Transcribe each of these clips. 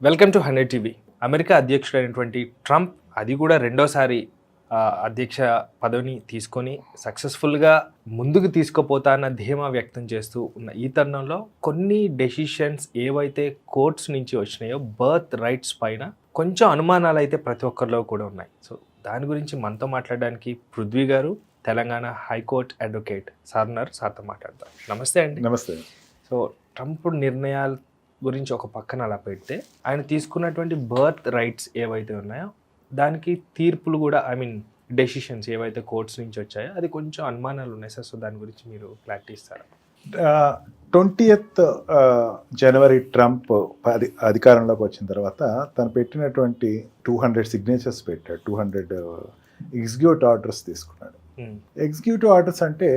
Welcome to 100 TV. America అధ్యక్షుడైనటువంటి Trump అది కూడా రెండోసారి అధ్యక్ష పదవిని తీసుకొని సక్సెస్ఫుల్గా ముందుకు తీసుకుపోతాన్న ధీమా వ్యక్తం చేస్తూ ఉన్న ఈ తరుణంలో కొన్ని డెసిషన్స్ ఏవైతే కోర్ట్స్ నుంచి వచ్చినాయో బర్త్ రైట్స్ పైన కొంచెం అనుమానాలు అయితే ప్రతి ఒక్కరిలో కూడా ఉన్నాయి. సో దాని గురించి మనతో మాట్లాడడానికి పృథ్వీ గారు, తెలంగాణ హైకోర్టు అడ్వకేట్ సార్తో మాట్లాడతారు. నమస్తే అండి. నమస్తే. సో ట్రంప్ నిర్ణయాలు గురించి ఒక పక్కన అలా పెడితే ఆయన తీసుకున్నటువంటి బర్త్ రైట్స్ ఏవైతే ఉన్నాయో దానికి తీర్పులు కూడా డెసిషన్స్ ఏవైతే కోర్ట్స్ నుంచి వచ్చాయో అది కొంచెం అనుమానాలు ఉన్నాయి సార్. సో దాని గురించి మీరు క్లారిటీ ఇస్తారా? 20th జనవరి ట్రంప్ అధికారంలోకి వచ్చిన తర్వాత తను పెట్టినటువంటి 200 సిగ్నేచర్స్ పెట్టాడు. 200 ఎగ్జిక్యూటివ్ ఆర్డర్స్ తీసుకున్నాడు. ఎగ్జిక్యూటివ్ ఆర్డర్స్ అంటే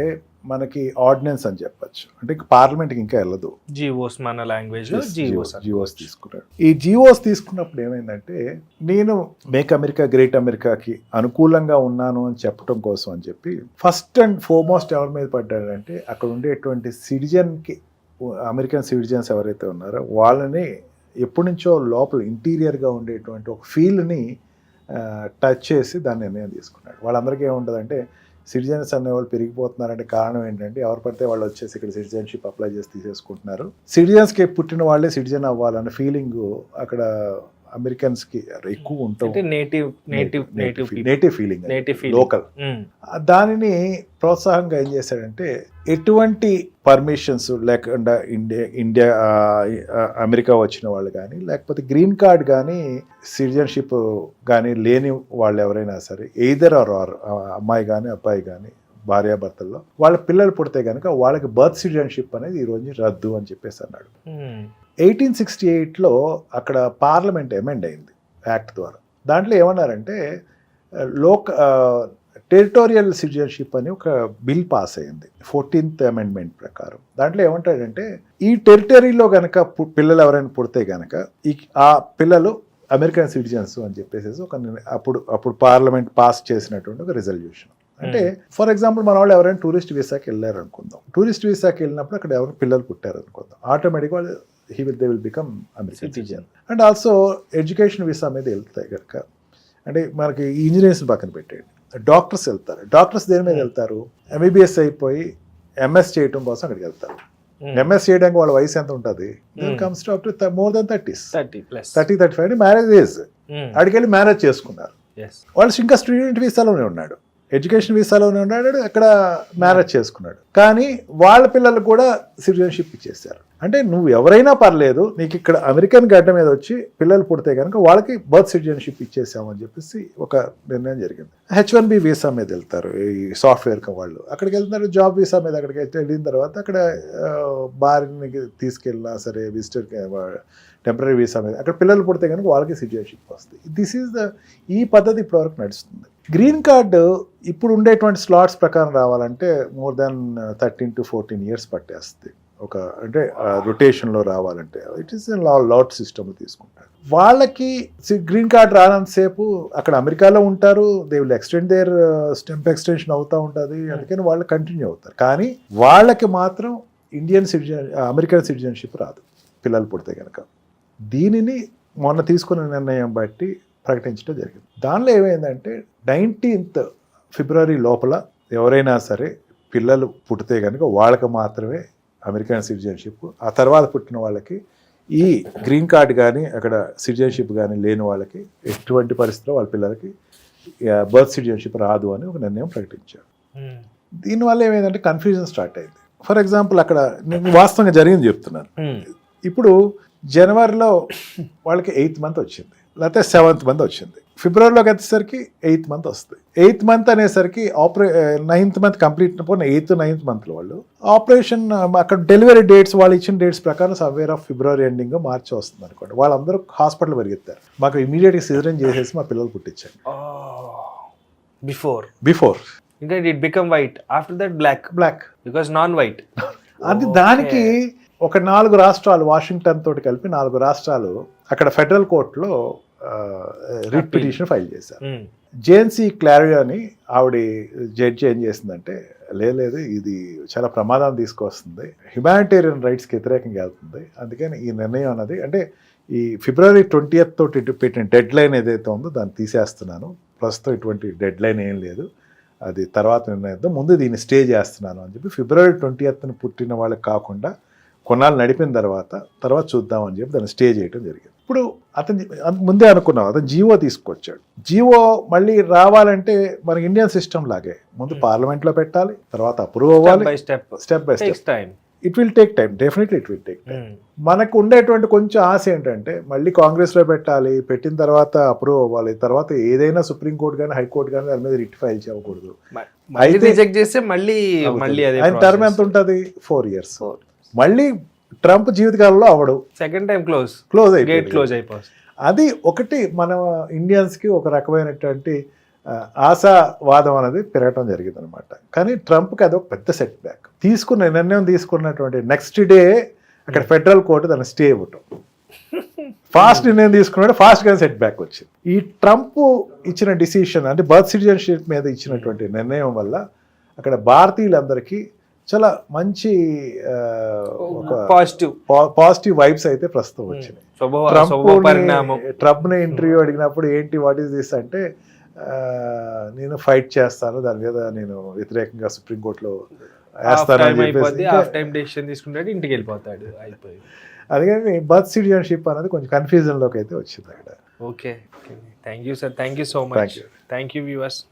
మనకి ఆర్డినెన్స్ అని చెప్పచ్చు. అంటే పార్లమెంట్కి ఇంకా వెళ్ళదు. జీవోస్ మన లాంగ్వేజ్ లో జీవోస్ తీసుకున్నాడు. ఈ జీవోస్ తీసుకున్నప్పుడు ఏమైందంటే, నేను మేక్ అమెరికా గ్రేట్ అమెరికాకి అనుకూలంగా ఉన్నాను అని చెప్పడం కోసం అని చెప్పి ఫస్ట్ అండ్ ఫోర్మోస్ట్ ఎవరి మీద పడ్డాడంటే, అక్కడ ఉండేటువంటి సిటిజన్కి, అమెరికన్ సిటిజన్స్ ఎవరైతే ఉన్నారో వాళ్ళని ఎప్పటి నుంచో లోపల ఇంటీరియర్గా ఉండేటువంటి ఒక ఫీల్ని టచ్ చేసి దాన్ని నిర్ణయం తీసుకున్నాడు. వాళ్ళందరికీ ఏముంటుందంటే, సిటిజన్స్ అనేవాళ్ళు పెరిగిపోతున్నారంటే కారణం ఏంటంటే, ఎవరు పడితే వాళ్ళు వచ్చేసి ఇక్కడ సిటిజన్షిప్ అప్లై చేసి తీసేసుకుంటున్నారు. సిటిజన్స్కి పుట్టిన వాళ్ళే సిటిజన్ అవ్వాలన్న ఫీలింగ్ అక్కడ అమెరికన్స్కి ఎక్కువ ఉంటుంది. Native feeling, local. దానిని ప్రోత్సాహంగా ఏం చేశాడంటే, ఎటువంటి పర్మిషన్స్ లేకుండా ఇండియా అమెరికా వచ్చిన వాళ్ళు కానీ, లేకపోతే గ్రీన్ కార్డ్ కానీ, సిటిజన్షిప్ కానీ లేని వాళ్ళు ఎవరైనా సరే, ఎయిదర్ ఆర్ అమ్మాయి కానీ అబ్బాయి కానీ భార్యాభర్తల్లో వాళ్ళ పిల్లలు పుడితే కనుక వాళ్ళకి బర్త్ సిటిజన్షిప్ అనేది ఈ రోజు రద్దు అని చెప్పేసి అన్నాడు. 1868లో అక్కడ పార్లమెంట్ అమెండ్ అయింది యాక్ట్ ద్వారా. దాంట్లో ఏమన్నారంటే, టెరిటోరియల్ సిటిజన్షిప్ అని ఒక బిల్ పాస్ అయింది 14th అమెండ్మెంట్ ప్రకారం. దాంట్లో ఏమంటాడంటే, ఈ టెరిటరీలో కనుక పిల్లలు ఎవరైనా పుడితే కనుక ఆ పిల్లలు అమెరికన్ సిటిజన్స్ అని చెప్పేసి అప్పుడు పార్లమెంట్ పాస్ చేసినటువంటి ఒక రిజల్యూషన్. అంటే ఫర్ ఎగ్జాంపుల్, మన వాళ్ళు ఎవరైనా టూరిస్ట్ వీసాకి వెళ్ళారు అనుకుందాం. టూరిస్ట్ వీసాకి వెళ్ళినప్పుడు అక్కడ ఎవరు పిల్లలు పుట్టారు అనుకుందాం, ఆటోమేటిక్గా వాళ్ళు they will become American citizen. And also education visa మీద వెళ్తాయి కనుక, అంటే మనకి ఇంజనీర్స్ పక్కన పెట్టేయండి, డాక్టర్స్ వెళ్తారు. డాక్టర్స్ దేని మీద వెళ్తారు? MBBS అయిపోయి MS చేయడం కోసం అక్కడికి వెళ్తారు. MS చేయడానికి వాళ్ళ వయసు ఎంత ఉంటుంది? Comes to up to more than 30-35 marriage age. అక్కడికి వెళ్ళి మ్యారేజ్ చేసుకున్నారు. వాళ్ళు ఇంకా స్టూడెంట్ వీసాలోనే ఉన్నాడు, ఎడ్యుకేషన్ వీసాలోనే ఉన్నాడు, అక్కడ మ్యారేజ్ చేసుకున్నాడు. కానీ వాళ్ళ పిల్లలకు కూడా సిటిజన్షిప్ ఇచ్చేసారు. అంటే నువ్వు ఎవరైనా పర్లేదు, నీకు ఇక్కడ అమెరికన్ గడ్డ మీద వచ్చి పిల్లలు పుడితే కనుక వాళ్ళకి బర్త్ సిటిజన్షిప్ ఇచ్చేసామని చెప్పేసి ఒక నిర్ణయం జరిగింది. H1B వీసా మీద వెళ్తారు ఈ సాఫ్ట్వేర్ వాళ్ళు, అక్కడికి వెళ్తున్నారు. జాబ్ వీసా మీద అక్కడికి వెళ్ళిన తర్వాత అక్కడ భార్యని తీసుకెళ్ళినా సరే, విజిటర్ టెంపరీ వీసా మీద అక్కడ పిల్లలు పుడితే కనుక వాళ్ళకి సిటిజన్షిప్ వస్తుంది. ఈ పద్ధతి ఇప్పటివరకు నడుస్తుంది. గ్రీన్ కార్డు ఇప్పుడు ఉండేటువంటి స్లాట్స్ ప్రకారం రావాలంటే మోర్ దాన్ 13 to 14 years పట్టేస్తుంది. అంటే రొటేషన్లో రావాలంటే ఇట్ ఈస్ లాట్ సిస్టమ్ తీసుకుంటారు. వాళ్ళకి గ్రీన్ కార్డ్ రానంతసేపు అక్కడ అమెరికాలో ఉంటారు. They will extend there stump extension అవుతూ ఉంటుంది, అందుకని వాళ్ళు కంటిన్యూ అవుతారు. కానీ వాళ్ళకి మాత్రం అమెరికన్ సిటిజన్షిప్ రాదు పిల్లలు పుడితే కనుక. దీనిని మొన్న తీసుకున్న నిర్ణయం బట్టి ప్రకటించడం జరిగింది. దానిలో ఏమైందంటే, 19th ఫిబ్రవరి లోపల ఎవరైనా సరే పిల్లలు పుట్టితే కనుక వాళ్ళకి మాత్రమే అమెరికన్ సిటిజన్షిప్. ఆ తర్వాత పుట్టిన వాళ్ళకి ఈ గ్రీన్ కార్డ్ కానీ అక్కడ సిటిజన్షిప్ కానీ లేని వాళ్ళకి ఎటువంటి పరిస్థితిలో వాళ్ళ పిల్లలకి బర్త్ సిటిజన్షిప్ రాదు అని ఒక నిర్ణయం ప్రకటించారు. దీనివల్ల ఏమైందంటే కన్ఫ్యూజన్ స్టార్ట్ అయింది. ఫర్ ఎగ్జాంపుల్, అక్కడ నేను వాస్తవంగా జరిగింది చెప్తున్నాను. ఇప్పుడు జనవరిలో వాళ్ళకి 8th month వచ్చింది, లేకపోతే 7th month వచ్చింది. ఫిబ్రవరిలోకి వచ్చేసరికి 8th month వస్తుంది. 8th month అనేసరికి 9th month complete 8th, 9th monthలో వాళ్ళు ఆపరేషన్ అక్కడ డెలివరీ డేట్స్ వాళ్ళు ఇచ్చిన డేట్స్ ప్రకారం సమ్వేర్ ఆఫ్ ఫిబ్రవరి ఎండింగ్ మార్చి వస్తుంది అనుకోండి. వాళ్ళందరూ హాస్పిటల్ పరిగెత్తారు, మాకు ఇమీడియట్గా సిజరీన్ చేసేసి మా పిల్లలు పుట్టించండి. బిఫోర్ ఇంకా it become white, after that black because non white. అది దానికి ఒక 4 రాష్ట్రాలు, వాషింగ్టన్ తోటి కలిపి 4 రాష్ట్రాలు అక్కడ ఫెడరల్ కోర్టులో రిట్ పిటిషన్ ఫైల్ చేశారు. జేఎన్సీ క్లారియో అని ఆవిడ జడ్జి ఏం చేసిందంటే, లేదు ఇది చాలా ప్రమాదం తీసుకొస్తుంది, హ్యుమానిటేరియన్ రైట్స్కి వ్యతిరేకంగా వెళ్తుంది, అందుకని ఈ నిర్ణయం అన్నది, అంటే ఈ ఫిబ్రవరి 20th తోటి పెట్టిన డెడ్ లైన్ ఏదైతే ఉందో దాన్ని తీసేస్తున్నాను. ప్రస్తుతం ఇటువంటి డెడ్ లైన్ ఏం లేదు, అది తర్వాత నిర్ణయిద్దాం, ముందు దీన్ని స్టే చేస్తున్నాను అని చెప్పి ఫిబ్రవరి 20th పుట్టిన వాళ్ళకి కాకుండా కొన్నాళ్ళు నడిపిన తర్వాత చూద్దాం అని చెప్పి దాన్ని స్టే చేయడం జరిగింది. ఇప్పుడు అతను ముందే అనుకున్నాం, అతను జీవో తీసుకొచ్చాడు. జీవో మళ్ళీ రావాలంటే మనకి ఇండియన్ సిస్టమ్ లాగే ముందు పార్లమెంట్లో పెట్టాలి, తర్వాత అప్రూవ్ అవ్వాలి, step by step. It will take time, definitely it will take time. మనకు ఉండేటువంటి కొంచెం ఆశ ఏంటంటే మళ్ళీ కాంగ్రెస్లో పెట్టాలి, పెట్టిన తర్వాత అప్రూవ్ అవ్వాలి, తర్వాత ఏదైనా సుప్రీంకోర్టు కానీ హైకోర్టు కానీ దాని మీద రిట్ ఫైల్ చేయకూడదు. అయితే రిజెక్ట్ చేస్తే మళ్ళీ ఆయన టర్మ్ ఎంత ఉంటుంది, 4 years. మళ్ళీ ట్రంప్ జీవితకాలంలో అవడు, సెకండ్ టైం క్లోజ్ అయిపోతుంది. అది ఒకటి మన ఇండియన్స్కి ఒక రకమైనటువంటి ఆశావాదం అనేది పెరగటం జరిగింది అనమాట. కానీ ట్రంప్కి అది ఒక పెద్ద సెట్ బ్యాక్. నిర్ణయం తీసుకున్నటువంటి నెక్స్ట్ డే అక్కడ ఫెడరల్ కోర్టు దాన్ని స్టే ఇవ్వటం, ఫాస్ట్ నిర్ణయం తీసుకున్నాడు, ఫాస్ట్గా సెట్ బ్యాక్ వచ్చింది. ఈ ట్రంప్ ఇచ్చిన డిసిషన్ అంటే బర్త్ సిటిజన్షిప్ మీద ఇచ్చినటువంటి నిర్ణయం వల్ల అక్కడ భారతీయులందరికీ చాలా మంచి పాజిటివ్ వైబ్స్ అయితే ప్రస్తుతం వచ్చినాయి. ట్రంప్ని ఇంటర్వ్యూ అడిగినప్పుడు ఏంటి వాట్ ఈస్ దిస్ అంటే, నేను ఫైట్ చేస్తాను, దాని మీద నేను వ్యతిరేకంగా సుప్రీంకోర్టులో వేస్తాను, ఇంటికి వెళ్ళిపోతాడు. అందుకని బర్త్ సిటిజన్షిప్ అనేది కొంచెం కన్ఫ్యూజన్లోకి అయితే వచ్చింది అక్కడ. Okay, thank you sir, thank you so much, thank you viewers.